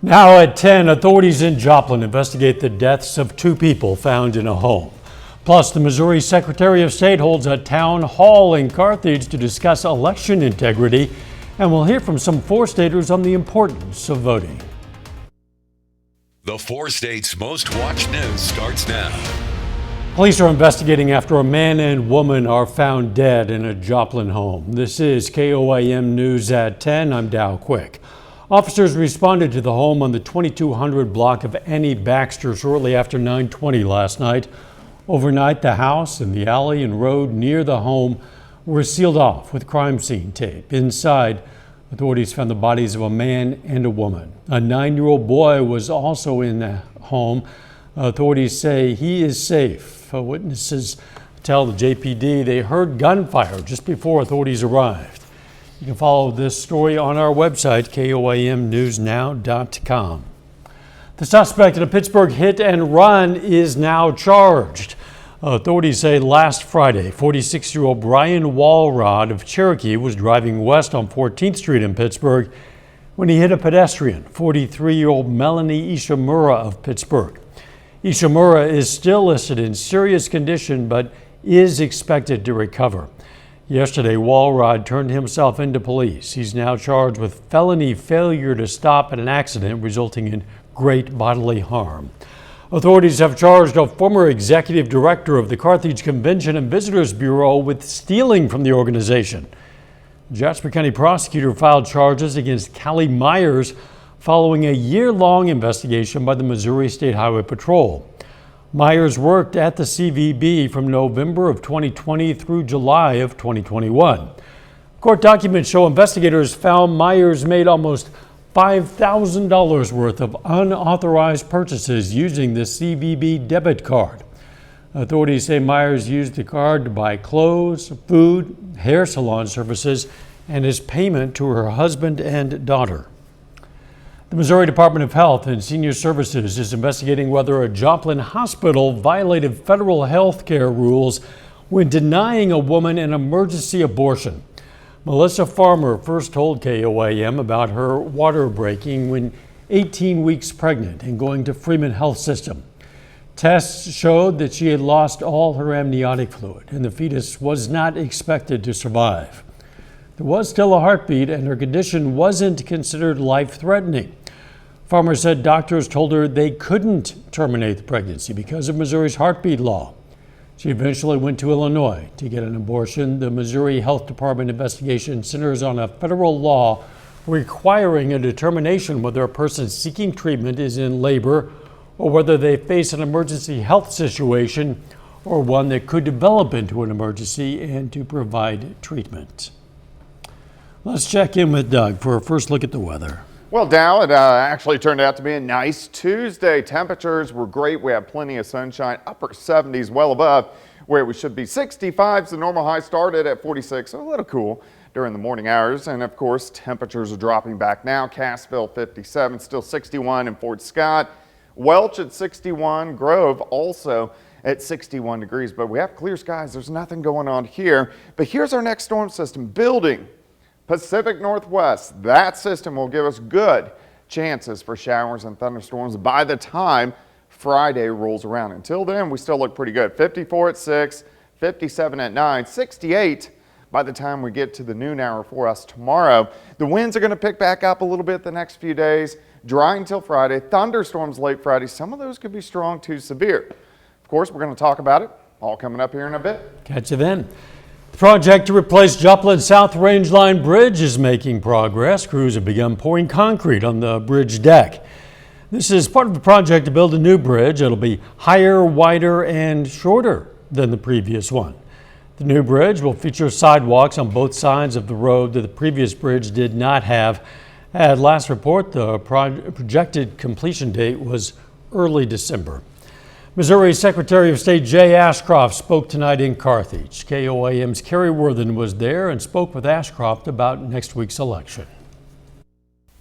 Now at 10, authorities in Joplin investigate the deaths of two people found in a home. Plus, the Missouri Secretary of State holds a town hall in Carthage to discuss election integrity, and we'll hear from some four-staters on the importance of voting. The four states' most watched news starts now. Police are investigating after a man and woman are found dead in a Joplin home. This is KOAM News at 10. I'm Dow Quick. Officers responded to the home on the 2200 block of Annie Baxter shortly after 9:20 last night. Overnight, the house and the alley and road near the home were sealed off with crime scene tape. Inside, authorities found the bodies of a man and a woman. A 9-year-old boy was also in the home. Authorities say he is safe. Witnesses tell the JPD they heard gunfire just before authorities arrived. You can follow this story on our website, KOAMnewsnow.com. The suspect in a Pittsburgh hit and run is now charged. Authorities say last Friday, 46-year-old Brian Walrod of Cherokee was driving west on 14th Street in Pittsburgh when he hit a pedestrian, 43-year-old Melanie Ishimura of Pittsburgh. Ishimura is still listed in serious condition but is expected to recover. Yesterday, Walrod turned himself into police. He's now charged with felony failure to stop at an accident resulting in great bodily harm. Authorities have charged a former executive director of the Carthage Convention and Visitors Bureau with stealing from the organization. The Jasper County prosecutor filed charges against Callie Myers following a year-long investigation by the Missouri State Highway Patrol. Myers worked at the CVB from November of 2020 through July of 2021. Court documents show investigators found Myers made almost $5,000 worth of unauthorized purchases using the CVB debit card. Authorities say Myers used the card to buy clothes, food, hair salon services, and as payment to her husband and daughter. The Missouri Department of Health and Senior Services is investigating whether a Joplin hospital violated federal health care rules when denying a woman an emergency abortion. Melissa Farmer first told KOAM about her water breaking when 18 weeks pregnant and going to Freeman Health System. Tests showed that she had lost all her amniotic fluid and the fetus was not expected to survive. There was still a heartbeat and her condition wasn't considered life-threatening. Farmer said doctors told her they couldn't terminate the pregnancy because of Missouri's heartbeat law. She eventually went to Illinois to get an abortion. The Missouri Health Department investigation centers on a federal law requiring a determination whether a person seeking treatment is in labor or whether they face an emergency health situation or one that could develop into an emergency and to provide treatment. Let's check in with Doug for a first look at the weather. Well, Dow, it actually turned out to be a nice Tuesday. Temperatures were great. We had plenty of sunshine, upper 70s, well above where we should be. 65s, the normal high started at 46, so a little cool during the morning hours. And of course, temperatures are dropping back now. Cassville 57, still 61 in Fort Scott. Welch at 61, Grove also at 61 degrees. But we have clear skies. There's nothing going on here. But here's our next storm system building. Pacific Northwest. That system will give us good chances for showers and thunderstorms by the time Friday rolls around. Until then, we still look pretty good. 54 at 6, 57 at 9, 68 by the time we get to the noon hour for us tomorrow. The winds are going to pick back up a little bit the next few days. Dry until Friday. Thunderstorms late Friday. Some of those could be strong to severe. Of course, we're going to talk about it all coming up here in a bit. Catch you then. The project to replace Joplin South Range Line Bridge is making progress. Crews have begun pouring concrete on the bridge deck. This is part of the project to build a new bridge. It'll be higher, wider, and shorter than the previous one. The new bridge will feature sidewalks on both sides of the road that the previous bridge did not have. At last report, the projected completion date was early December. Missouri Secretary of State Jay Ashcroft spoke tonight in Carthage. KOAM's Kerry Worthen was there and spoke with Ashcroft about next week's election.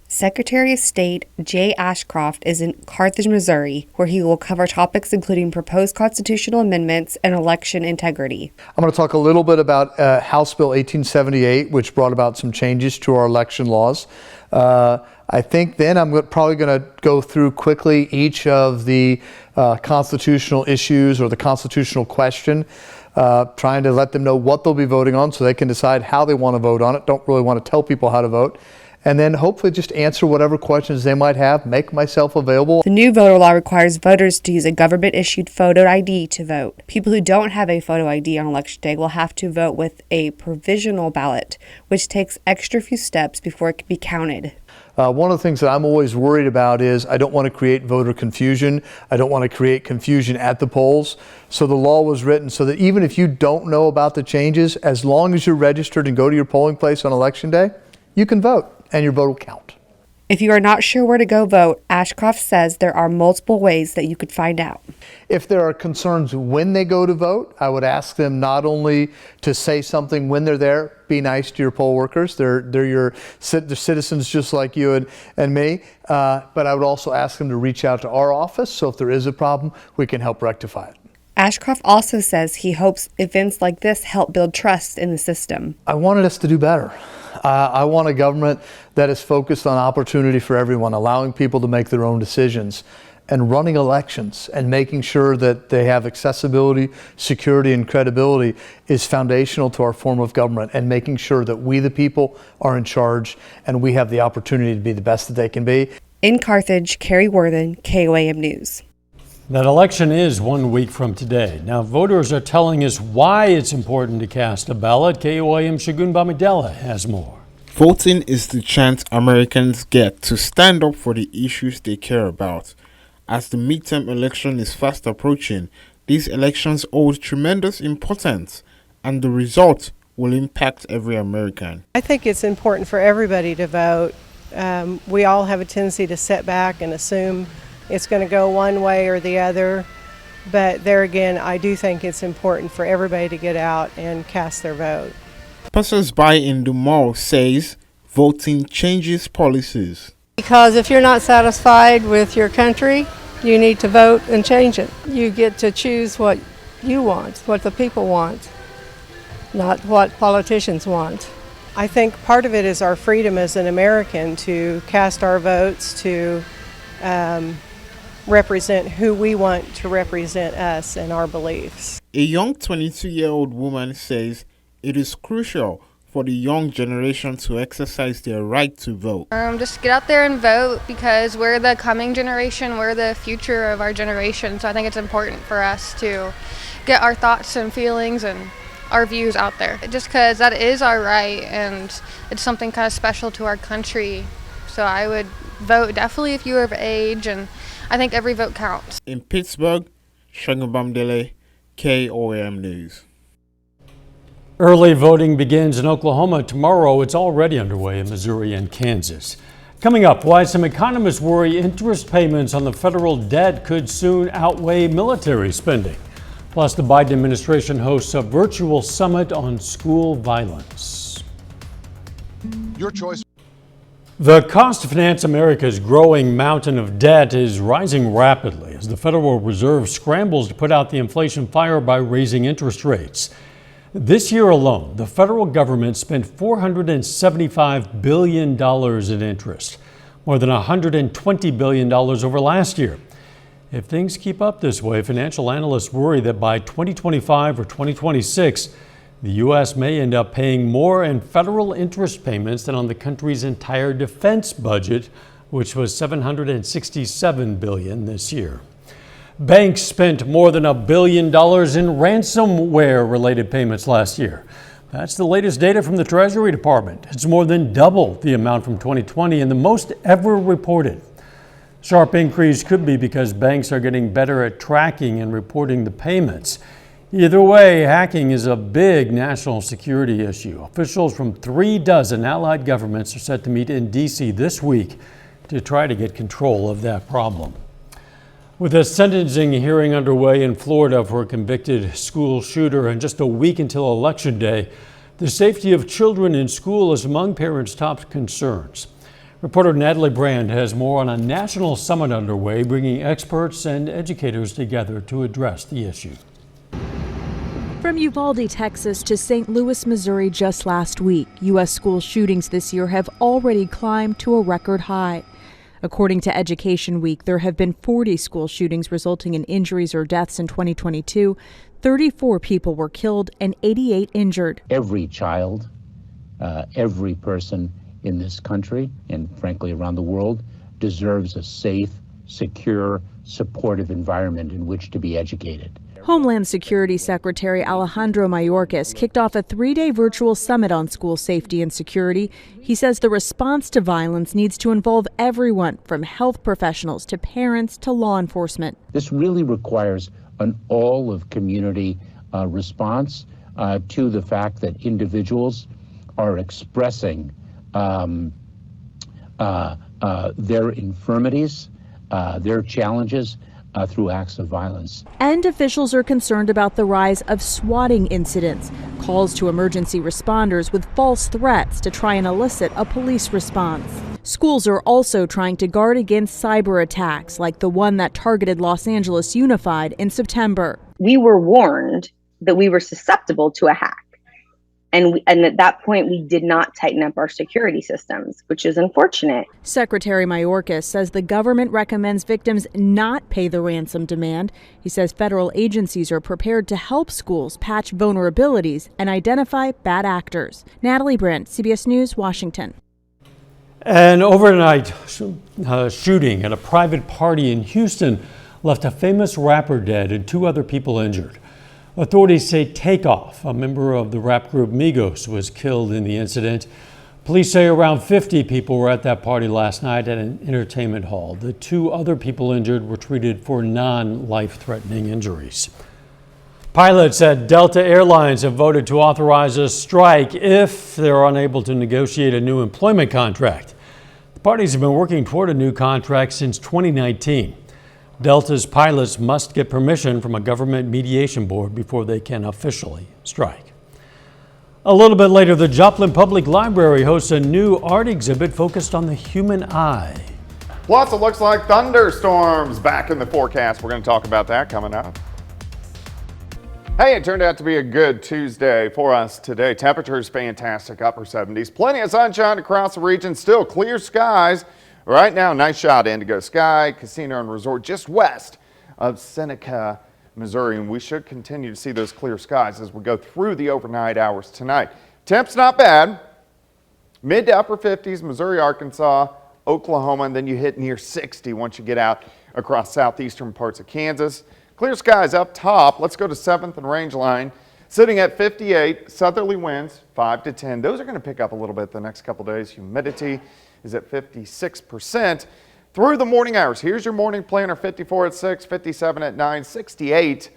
Secretary of State Jay Ashcroft is in Carthage, Missouri, where he will cover topics including proposed constitutional amendments and election integrity. I'm going to talk a little bit about House Bill 1878, which brought about some changes to our election laws. I think then I'm probably going to go through quickly each of the constitutional issues or the constitutional question, trying to let them know what they'll be voting on so they can decide how they want to vote on it. Don't really want to tell people how to vote. And then hopefully just answer whatever questions they might have, make myself available. The new voter law requires voters to use a government-issued photo ID to vote. People who don't have a photo ID on Election Day will have to vote with a provisional ballot, which takes extra few steps before it can be counted. One of the things that I'm always worried about is I don't want to create voter confusion. I don't want to create confusion at the polls. So the law was written so that even if you don't know about the changes, as long as you're registered and go to your polling place on Election Day, you can vote and your vote will count. If you are not sure where to go vote, Ashcroft says there are multiple ways that you could find out. If there are concerns when they go to vote, I would ask them not only to say something when they're there, be nice to your poll workers. They're citizens just like you and me. But I would also ask them to reach out to our office. So if there is a problem, we can help rectify it. Ashcroft also says he hopes events like this help build trust in the system. I wanted us to do better. I want a government that is focused on opportunity for everyone, allowing people to make their own decisions, and running elections and making sure that they have accessibility, security, and credibility is foundational to our form of government, and making sure that we, the people, are in charge and we have the opportunity to be the best that they can be. In Carthage, Carrie Worthen, KOAM News. That election is 1 week from today. Now, voters are telling us why it's important to cast a ballot. KOAM Shagun Bamidele has more. Voting is the chance Americans get to stand up for the issues they care about. As the midterm election is fast approaching, these elections hold tremendous importance, and the result will impact every American. I think it's important for everybody to vote. We all have a tendency to sit back and assume it's going to go one way or the other, but there again, I do think it's important for everybody to get out and cast their vote. Passers-by in the mall says voting changes policies. Because if you're not satisfied with your country, you need to vote and change it. You get to choose what you want, what the people want, not what politicians want. I think part of it is our freedom as an American to cast our votes, to represent who we want to represent us and our beliefs. A young 22-year-old woman says it is crucial for the young generation to exercise their right to vote. Just get out there and vote, because we're the coming generation, we're the future of our generation, so I think it's important for us to get our thoughts and feelings and our views out there, just because that is our right and it's something kind of special to our country. So I would vote definitely if you're of age, and I think every vote counts. In Pittsburgh, Shagun Bamidele, KOAM News. Early voting begins in Oklahoma tomorrow. It's already underway in Missouri and Kansas. Coming up, why some economists worry interest payments on the federal debt could soon outweigh military spending. Plus, the Biden administration hosts a virtual summit on school violence. Your choice. The cost to finance America's growing mountain of debt is rising rapidly as the Federal Reserve scrambles to put out the inflation fire by raising interest rates. This year alone, the federal government spent $475 billion in interest, more than $120 billion over last year. If things keep up this way, financial analysts worry that by 2025 or 2026, the U.S. may end up paying more in federal interest payments than on the country's entire defense budget, which was $767 billion this year. Banks spent more than $1 billion in ransomware-related payments last year. That's the latest data from the Treasury Department. It's more than double the amount from 2020 and the most ever reported. Sharp increase could be because banks are getting better at tracking and reporting the payments. Either way, hacking is a big national security issue. Officials from 36 allied governments are set to meet in D.C. this week to try to get control of that problem. With a sentencing hearing underway in Florida for a convicted school shooter and just a week until Election Day, the safety of children in school is among parents' top concerns. Reporter Natalie Brand has more on a national summit underway, bringing experts and educators together to address the issue. From Uvalde, Texas to St. Louis, Missouri just last week, U.S. school shootings this year have already climbed to a record high. According to Education Week, there have been 40 school shootings resulting in injuries or deaths in 2022. 34 people were killed and 88 injured. Every child, every person in this country and frankly around the world deserves a safe, secure, supportive environment in which to be educated. Homeland Security Secretary Alejandro Mayorkas kicked off a 3-day virtual summit on school safety and security. He says the response to violence needs to involve everyone, from health professionals to parents to law enforcement. This really requires an all-of-community response to the fact that individuals are expressing their infirmities, their challenges, through acts of violence. And officials are concerned about the rise of swatting incidents, calls to emergency responders with false threats to try and elicit a police response. Schools are also trying to guard against cyber attacks like the one that targeted Los Angeles Unified in September. We were warned that we were susceptible to a hack. And at that point, we did not tighten up our security systems, which is unfortunate. Secretary Mayorkas says the government recommends victims not pay the ransom demand. He says federal agencies are prepared to help schools patch vulnerabilities and identify bad actors. Natalie Brent, CBS News, Washington. An overnight shooting at a private party in Houston left a famous rapper dead and 2 other people injured. Authorities say Takeoff, a member of the rap group Migos, was killed in the incident. Police say around 50 people were at that party last night at an entertainment hall. The 2 other people injured were treated for non-life-threatening injuries. Pilots at Delta Airlines have voted to authorize a strike if they're unable to negotiate a new employment contract. The parties have been working toward a new contract since 2019. Delta's pilots must get permission from a government mediation board before they can officially strike. A little bit later, the Joplin Public Library hosts a new art exhibit focused on the human eye. Plus, it looks like thunderstorms back in the forecast. We're going to talk about that coming up. Hey, it turned out to be a good Tuesday for us today. Temperatures fantastic, upper 70s. Plenty of sunshine across the region, still clear skies. Right now, nice shot of Indigo Sky, Casino and Resort just west of Seneca, Missouri. And we should continue to see those clear skies as we go through the overnight hours tonight. Temps not bad. Mid to upper 50s, Missouri, Arkansas, Oklahoma, and then you hit near 60 once you get out across southeastern parts of Kansas. Clear skies up top. Let's go to 7th and Rangeline. Sitting at 58, southerly winds 5 to 10. Those are going to pick up a little bit the next couple days. Humidity is at 56% through the morning hours. Here's your morning planner: 54 at 6, 57 at 9, 68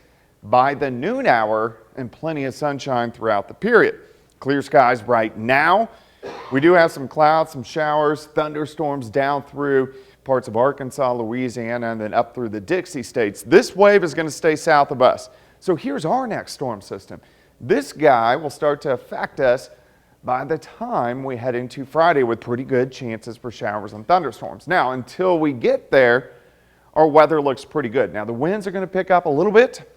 by the noon hour, and plenty of sunshine throughout the period. Clear skies right now. We do have some clouds, some showers, thunderstorms down through parts of Arkansas, Louisiana, and then up through the Dixie states. This wave is going to stay south of us. So here's our next storm system. This guy will start to affect us by the time we head into Friday, with pretty good chances for showers and thunderstorms. Now, until we get there, our weather looks pretty good. Now, the winds are going to pick up a little bit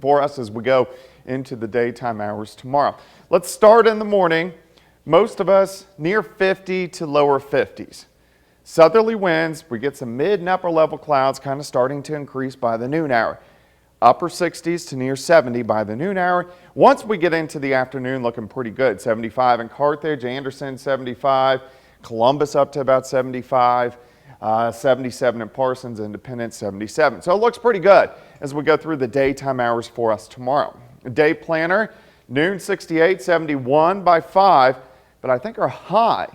for us as we go into the daytime hours tomorrow. Let's start in the morning. Most of us near 50 to lower 50s. Southerly winds, we get some mid and upper level clouds kind of starting to increase by the noon hour. Upper 60s to near 70 by the noon hour. Once we get into the afternoon, looking pretty good. 75 in Carthage, Anderson 75, Columbus up to about 75, 77 in Parsons, Independence 77. So it looks pretty good as we go through the daytime hours for us tomorrow. Day planner, noon 68, 71 by 5, but I think our high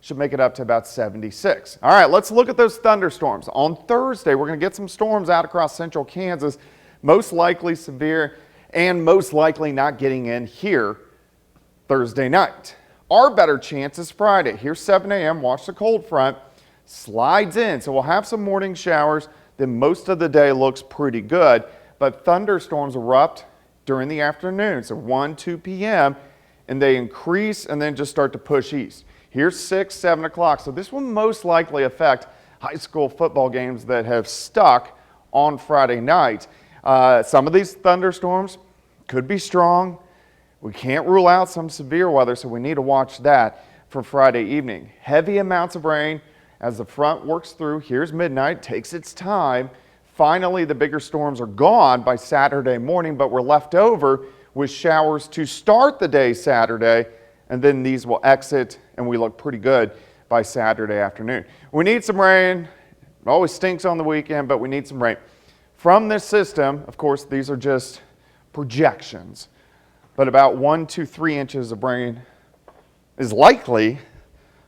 should make it up to about 76. All right, let's look at those thunderstorms. On Thursday, we're going to get some storms out across central Kansas, most likely severe and most likely not getting in here Thursday night. Our better chance is Friday. Here's 7 a.m. Watch the cold front. Slides in. So we'll have some morning showers. Then most of the day looks pretty good. But thunderstorms erupt during the afternoon. So 1, 2 p.m. and they increase and then just start to push east. Here's 6, 7 o'clock. So this will most likely affect high school football games that have stuck on Friday night. Some of these thunderstorms could be strong. We can't rule out some severe weather, so we need to watch that for Friday evening. Heavy amounts of rain as the front works through. Here's midnight, takes its time. Finally, the bigger storms are gone by Saturday morning, but we're left over with showers to start the day Saturday, and then these will exit, and we look pretty good by Saturday afternoon. We need some rain. It always stinks on the weekend, but we need some rain. From this system, of course, these are just projections, but about 1 to 3 inches of rain is likely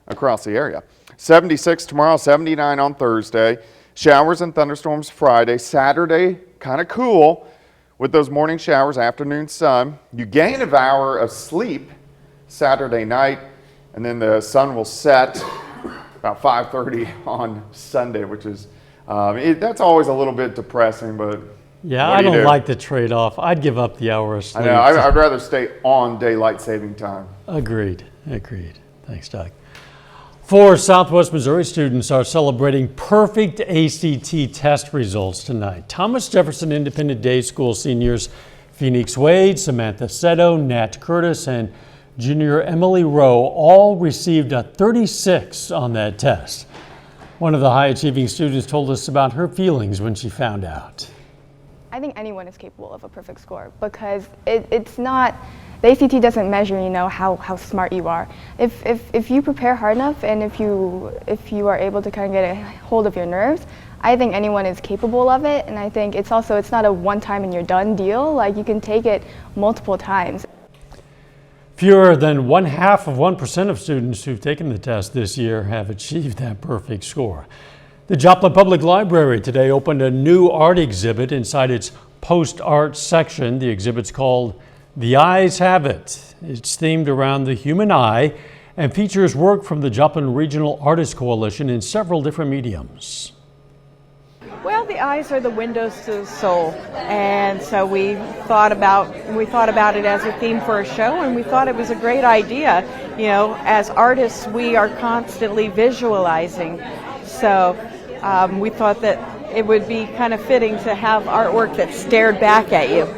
across the area. 76 tomorrow, 79 on Thursday. Showers and thunderstorms Friday. Saturday, kind of cool with those morning showers, afternoon sun. You gain an hour of sleep Saturday night, and then the sun will set about 5:30 on Sunday, which is, that's always a little bit depressing, but yeah, I don't like the trade-off. I'd give up the hour of sleep. I know, I'd rather stay on daylight saving time. Agreed. Thanks, Doug. 4 Southwest Missouri students are celebrating perfect ACT test results tonight. Thomas Jefferson Independent Day School seniors Phoenix Wade, Samantha Seto, Nat Curtis, and junior Emily Rowe all received a 36 on that test. One of the high-achieving students told us about her feelings when she found out. I think anyone is capable of a perfect score because it's not, the ACT doesn't measure, how smart you are. If you prepare hard enough and if you are able to kind of get a hold of your nerves, I think anyone is capable of it. And I think it's not a one-time and you're done deal. Like, you can take it multiple times. Fewer than 0.5% of students who've taken the test this year have achieved that perfect score. The Joplin Public Library today opened a new art exhibit inside its post-art section. The exhibit's called The Eyes Have It. It's themed around the human eye and features work from the Joplin Regional Artists Coalition in several different mediums. Well, the eyes are the windows to the soul, and so we thought about it as a theme for a show, and we thought it was a great idea. As artists, we are constantly visualizing, so we thought that it would be kind of fitting to have artwork that stared back at you.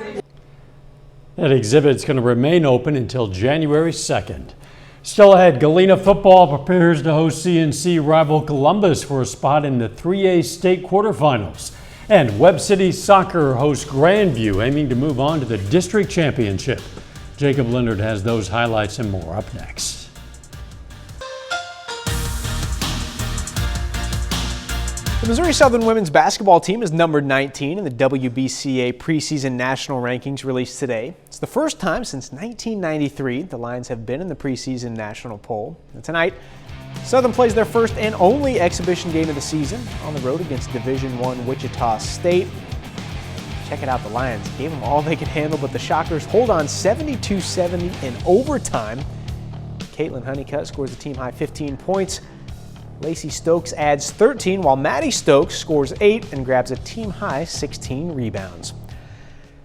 That exhibit's going to remain open until January 2nd. Still ahead, Galena football prepares to host CNC rival Columbus for a spot in the 3A state quarterfinals. And Webb City Soccer hosts Grandview, aiming to move on to the district championship. Jacob Leonard has those highlights and more up next. The Missouri Southern women's basketball team is numbered 19 in the WBCA preseason national rankings released today. It's the first time since 1993 the Lions have been in the preseason national poll. And tonight, Southern plays their first and only exhibition game of the season on the road against Division I Wichita State. Check it out, the Lions gave them all they could handle, but the Shockers hold on 72-70 in overtime. Caitlin Honeycutt scores a team-high 15 points. Lacey Stokes adds 13, while Maddie Stokes scores 8 and grabs a team-high 16 rebounds.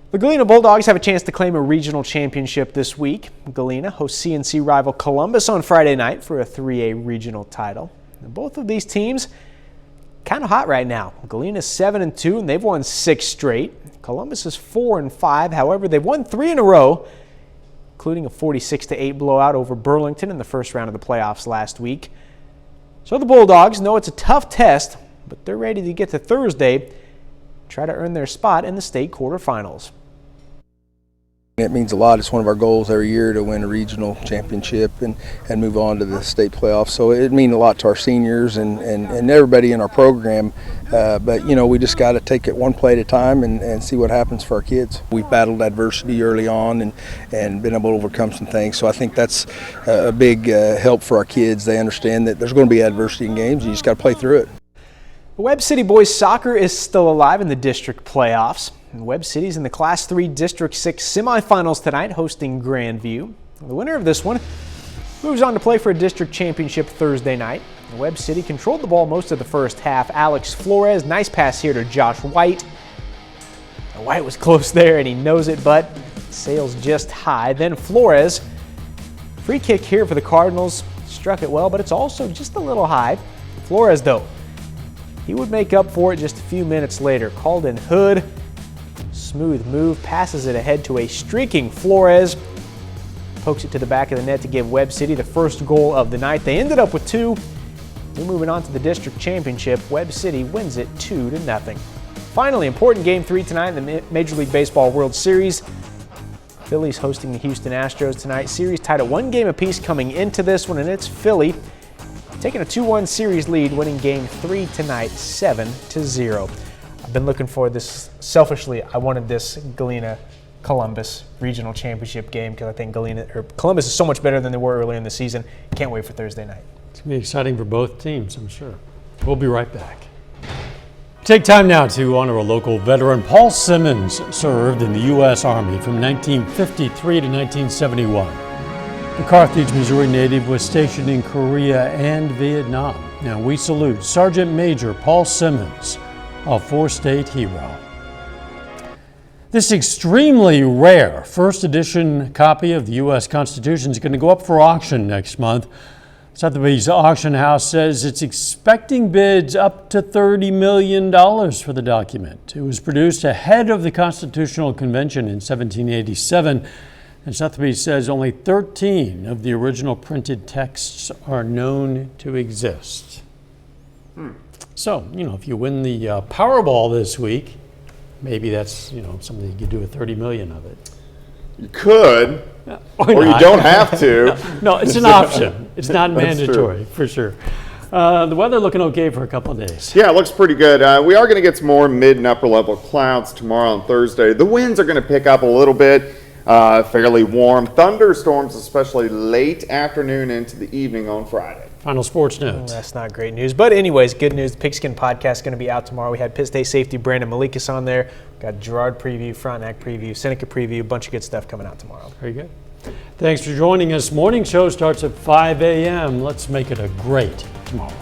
The Galena Bulldogs have a chance to claim a regional championship this week. Galena hosts CNC rival Columbus on Friday night for a 3A regional title. And both of these teams kind of hot right now. Galena's 7-2, and they've won 6 straight. Columbus is 4-5. However, they've won 3 in a row, including a 46-8 blowout over Burlington in the first round of the playoffs last week. So the Bulldogs know it's a tough test, but they're ready to get to Thursday, try to earn their spot in the state quarterfinals. It means a lot. It's one of our goals every year to win a regional championship and move on to the state playoffs. So it means a lot to our seniors and everybody in our program. But, we just got to take it one play at a time and see what happens for our kids. We've battled adversity early on and been able to overcome some things. So I think that's a big help for our kids. They understand that there's going to be adversity in games. You just got to play through it. Webb City boys soccer is still alive in the district playoffs. And Webb City's in the Class 3 District 6 semifinals tonight, hosting Grandview. The winner of this one moves on to play for a district championship Thursday night. Webb City controlled the ball most of the first half. Alex Flores, nice pass here to Josh White. White was close there, and he knows it, but sails just high. Then Flores, free kick here for the Cardinals. Struck it well, but it's also just a little high. Flores, though, he would make up for it just a few minutes later. Calden Hood smooth move, passes it ahead to a streaking Flores. Pokes it to the back of the net to give Webb City the first goal of the night. They ended up with 2. They're moving on to the district championship. Webb City wins it 2-0. Finally, important Game 3 tonight in the Major League Baseball World Series. Phillies hosting the Houston Astros tonight. Series tied at 1 game apiece coming into this one, and it's Philly taking a 2-1 series lead, winning Game 3 tonight, 7-0. I've been looking for this selfishly. I wanted this Galena-Columbus regional championship game because I think Columbus is so much better than they were earlier in the season. Can't wait for Thursday night. It's going to be exciting for both teams, I'm sure. We'll be right back. Take time now to honor a local veteran. Paul Simmons served in the U.S. Army from 1953 to 1971. The Carthage, Missouri native was stationed in Korea and Vietnam. Now we salute Sergeant Major Paul Simmons, a 4-state hero. This extremely rare first edition copy of the U.S. Constitution is going to go up for auction next month. Sotheby's auction house says it's expecting bids up to $30 million for the document. It was produced ahead of the Constitutional Convention in 1787, and Sotheby's says only 13 of the original printed texts are known to exist. So, if you win the Powerball this week, maybe that's, something you could do with 30 million of it. You could, or you don't have to. No, it's an option. It's not mandatory, for sure. The weather looking okay for a couple of days. Yeah, it looks pretty good. We are going to get some more mid and upper level clouds tomorrow and Thursday. The winds are going to pick up a little bit, fairly warm. Thunderstorms, especially late afternoon into the evening on Friday. Final sports notes. That's not great news. But anyways, good news. The Pigskin podcast is going to be out tomorrow. We had Pitt State safety Brandon Malikas on there. Got Girard preview, Frontenac preview, Seneca preview. A bunch of good stuff coming out tomorrow. Very good. Thanks for joining us. Morning show starts at 5 a.m. Let's make it a great tomorrow.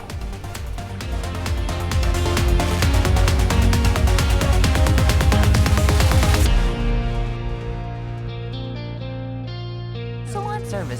Salon service